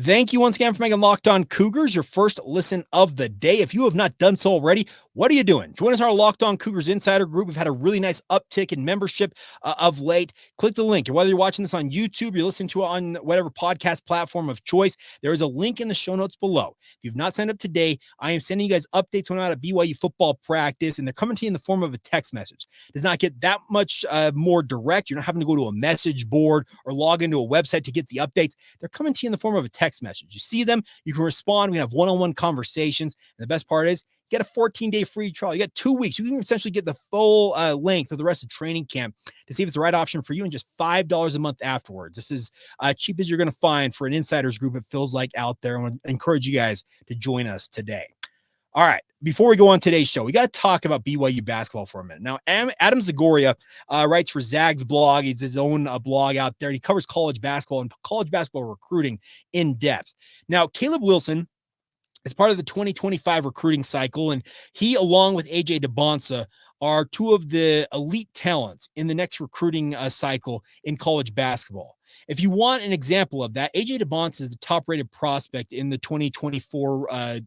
Thank you once again for making Locked On Cougars your first listen of the day. If you have not done so already, what are you doing? Join us in our Locked On Cougars Insider group. We've had a really nice uptick in membership of late. Click the link. Whether you're watching this on YouTube, you're listening to it on whatever podcast platform of choice, there is a link in the show notes below. If you've not signed up today, I am sending you guys updates when I'm out at BYU football practice, and they're coming to you in the form of a text message. It does not get that much more direct. You're not having to go to a message board or log into a website to get the updates. They're coming to you in the form of a text message. You see them, you can respond. We have one-on-one conversations. And the best part is you get a 14-day free trial. You get 2 weeks. You can essentially get the full length of the rest of training camp to see if it's the right option for you, and just $5 a month afterwards. This is cheap as you're going to find for an insiders group, it feels like, out there. I want to encourage you guys to join us today. All right, before we go on today's show, we got to talk about BYU basketball for a minute. Now, Adam Zagoria writes for Zag's blog. He's his own blog out there. He covers college basketball and college basketball recruiting in depth. Now, Caleb Wilson is part of the 2025 recruiting cycle, and he, along with AJ Dybantsa, are two of the elite talents in the next recruiting cycle in college basketball. If you want an example of that, AJ Dybantsa is the top-rated prospect in the 2024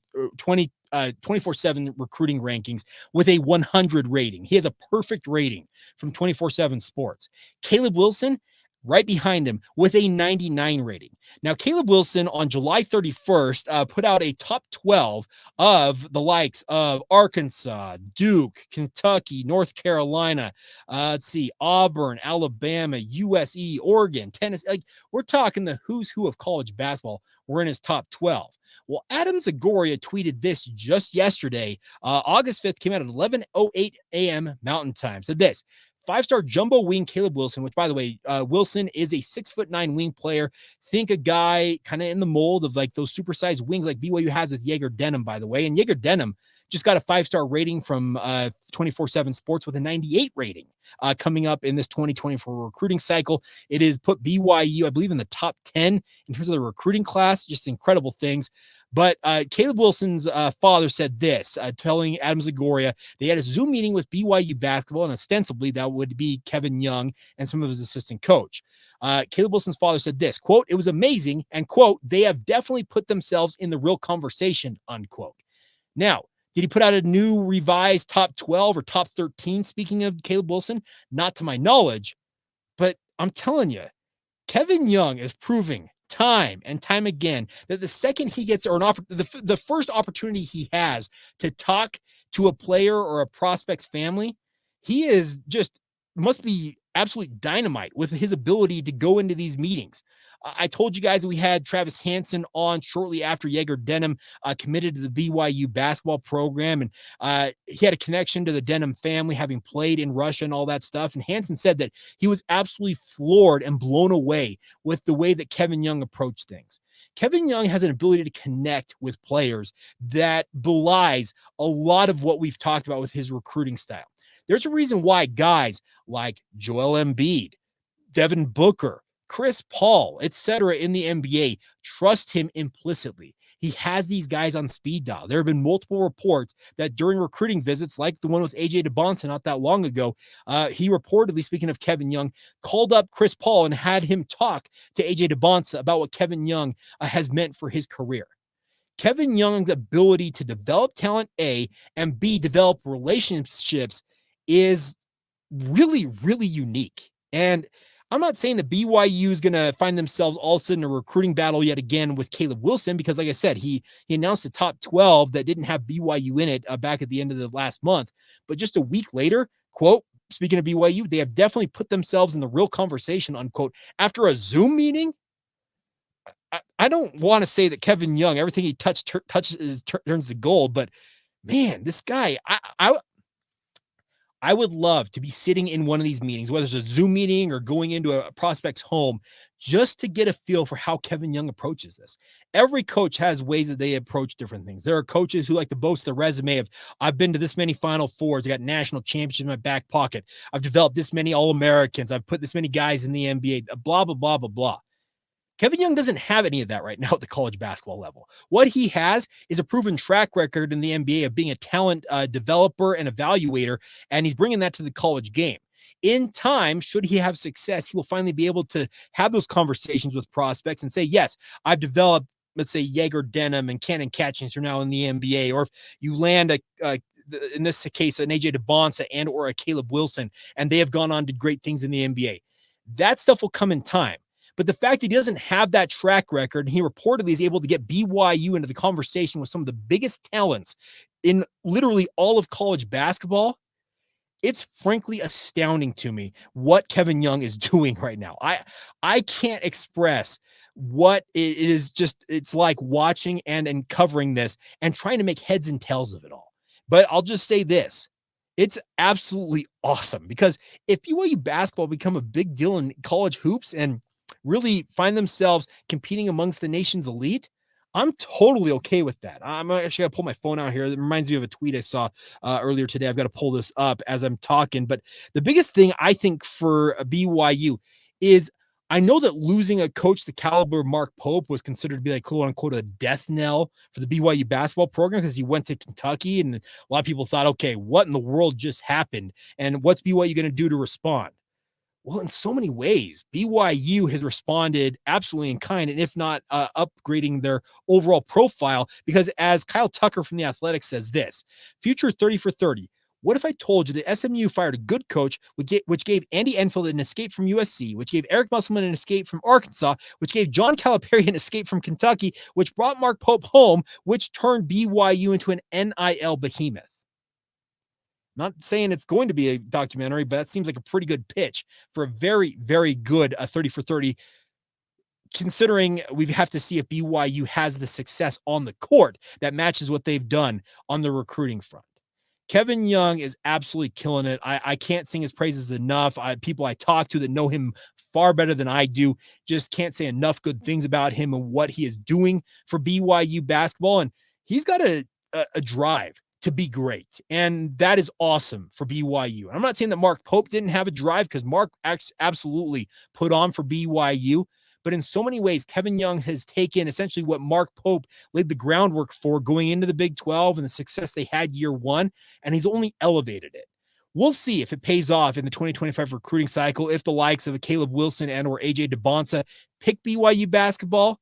24/7 recruiting rankings with a 100 rating. He has a perfect rating from 24/7 Sports. Caleb Wilson, right behind him with a 99 rating. Now, Caleb Wilson on July 31st put out a top 12 of the likes of Arkansas, Duke, Kentucky, North Carolina, Auburn, Alabama, USC, Oregon, Tennessee. Like, we're talking the who's who of college basketball. We're in his top 12. Well, Adam Zagoria tweeted this just yesterday. August 5th, came out at 11:08 a.m. Mountain Time. Said this: 5-star jumbo wing Caleb Wilson, which, by the way, Wilson is a 6'9" wing player. Think a guy kind of in the mold of like those supersized wings like BYU has with Egor, by the way. And Egor just got a 5-star rating from 24/7 Sports with a 98 rating coming up in this 2024 recruiting cycle. It has put BYU, I believe, in the top 10 in terms of the recruiting class. Just incredible things. But Caleb Wilson's father said this, telling Adam Zagoria they had a Zoom meeting with BYU basketball, and ostensibly that would be Kevin Young and some of his assistant coach. Caleb Wilson's father said this, quote, "It was amazing," and quote, "they have definitely put themselves in the real conversation," unquote. Now, did he put out a new revised top 12 or top 13? Speaking of Caleb Wilson, not to my knowledge, but I'm telling you, Kevin Young is proving time and time again that the second he gets, or the first opportunity he has to talk to a player or a prospect's family, he is just must be absolute dynamite with his ability to go into these meetings. I told you guys that we had Travis Hansen on shortly after Egor committed to the BYU basketball program, and he had a connection to the Demin family, having played in Russia and all that stuff. And Hansen said that he was absolutely floored and blown away with the way that Kevin Young approached things. Kevin Young has an ability to connect with players that belies a lot of what we've talked about with his recruiting style. There's a reason why guys like Joel Embiid, Devin Booker, Chris Paul, etc. in the NBA trust him implicitly. He has these guys on speed dial. There have been multiple reports that during recruiting visits, like the one with AJ Dybantsa not that long ago, he reportedly, speaking of Kevin Young, called up Chris Paul and had him talk to AJ Dybantsa about what Kevin Young has meant for his career. Kevin Young's ability to develop talent, A, and B, develop relationships is really, really unique. And I'm not saying that BYU is going to find themselves all of a sudden in a recruiting battle yet again with Caleb Wilson, because like I said, he announced a top 12 that didn't have BYU in it back at the end of the last month. But just a week later, quote, speaking of BYU, they have definitely put themselves in the real conversation, unquote, after a Zoom meeting. I don't want to say that Kevin Young, everything he touches turns to gold, but man, this guy, I would love to be sitting in one of these meetings, whether it's a Zoom meeting or going into a prospect's home, just to get a feel for how Kevin Young approaches this. Every coach has ways that they approach different things. There are coaches who like to boast their resume of, I've been to this many Final Fours, I got national championships in my back pocket, I've developed this many All-Americans, I've put this many guys in the NBA, blah, blah, blah, blah, blah. Kevin Young doesn't have any of that right now at the college basketball level. What he has is a proven track record in the NBA of being a talent developer and evaluator, and he's bringing that to the college game. In time, should he have success, he will finally be able to have those conversations with prospects and say, yes, I've developed let's say Egor, Demin, and Kanon Catchings are now in the NBA, or if you land in this case, an AJ Dybantsa and or a Caleb Wilson, and they have gone on to great things in the NBA. That stuff will come in time. But the fact that he doesn't have that track record, and he reportedly is able to get BYU into the conversation with some of the biggest talents in literally all of college basketball, it's frankly astounding to me what Kevin Young is doing right now. I can't express what it is. Just, it's like watching and covering this and trying to make heads and tails of it all. But I'll just say this. It's absolutely awesome, because if BYU basketball become a big deal in college hoops and really find themselves competing amongst the nation's elite, I'm totally okay with that. I'm actually going to pull my phone out here. It reminds me of a tweet I saw earlier today. I've got to pull this up as I'm talking. But the biggest thing I think for BYU is, I know that losing a coach the caliber of Mark Pope was considered to be like, quote unquote, a death knell for the BYU basketball program, because he went to Kentucky, and a lot of people thought, okay, what in the world just happened? And what's BYU going to do to respond? Well, in so many ways, BYU has responded absolutely in kind, and if not upgrading their overall profile, because as Kyle Tucker from The Athletic says this, future 30 for 30. What if I told you that SMU fired a good coach, which gave Andy Enfield an escape from USC, which gave Eric Musselman an escape from Arkansas, which gave John Calipari an escape from Kentucky, which brought Mark Pope home, which turned BYU into an NIL behemoth? Not saying it's going to be a documentary, but that seems like a pretty good pitch for a very, very good 30 for 30, considering we have to see if BYU has the success on the court that matches what they've done on the recruiting front. Kevin Young is absolutely killing it. I can't sing his praises enough. People I talk to that know him far better than I do just can't say enough good things about him and what he is doing for BYU basketball. And he's got a drive to be great. And that is awesome for BYU. And I'm not saying that Mark Pope didn't have a drive, because Mark absolutely put on for BYU. But in so many ways, Kevin Young has taken essentially what Mark Pope laid the groundwork for going into the Big 12 and the success they had year one, and he's only elevated it. We'll see if it pays off in the 2025 recruiting cycle, if the likes of a Caleb Wilson and or AJ Dybantsa pick BYU basketball.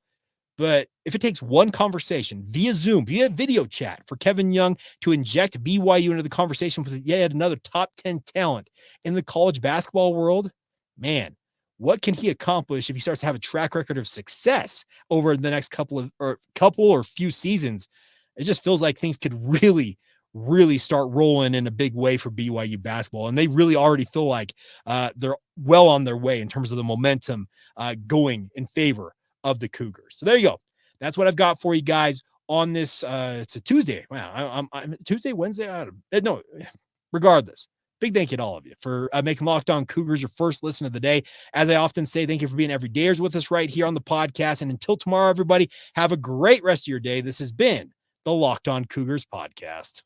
But if it takes one conversation via Zoom, via video chat, for Kevin Young to inject BYU into the conversation with yet another top 10 talent in the college basketball world, man, what can he accomplish if he starts to have a track record of success over the next couple or few seasons? It just feels like things could really, really start rolling in a big way for BYU basketball. And they really already feel like they're well on their way in terms of the momentum going in favor of the Cougars. So there you go. That's what I've got for you guys on this. It's a Tuesday. Wow. I'm Tuesday, Wednesday. No, regardless. Big thank you to all of you for making Locked On Cougars your first listen of the day. As I often say, thank you for being everydayers with us right here on the podcast. And until tomorrow, everybody, have a great rest of your day. This has been the Locked On Cougars podcast.